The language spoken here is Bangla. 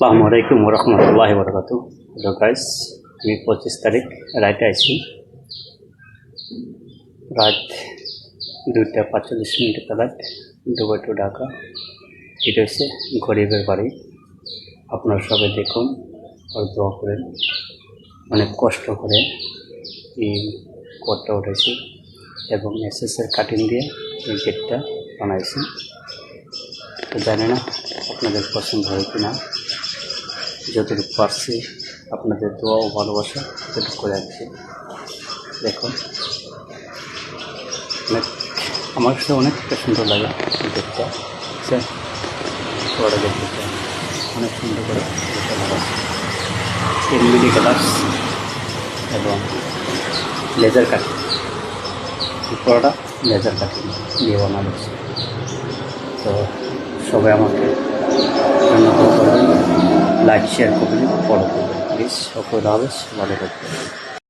আসসালামু আলাইকুম ওয়া রাহমাতুল্লাহি ওয়া বারাকাতুহু। হ্যালো গাইস, আমি 25 তারিখ রাইতে আইছি, রাত 2:45 তলায় দুবাই টু ঢাকা। এটা হচ্ছে গরিবের বাড়ি। আপনারা সবাই দেখুন আর দোয়া করেন। অনেক কষ্ট করে এই ঘরটা উঠেছি এবং এসএসের কাটিং দিয়ে এই গেটটা বানাইছি। তো জানি না আপনাদের পছন্দ হয় কি না, যতটুকু পারছি আপনাদের দোয়া ও ভালোবাসা ততটুকু করে আছি। দেখুন, আমার কাছে অনেকটা সুন্দর লাগে দেখতে, বড় দেখতে অনেক সুন্দর করে এমবিডি গ্লাস এবং লেজার কাটিং, পুরোটা লেজার কাটিং দিয়ে বানানো হচ্ছে। তো সবাই আমাকে ধন্যবাদ করবেন, লাইক শেয়ার করবেন, ফলো করবেন প্লিজ। সকল ভালো থাকবেন।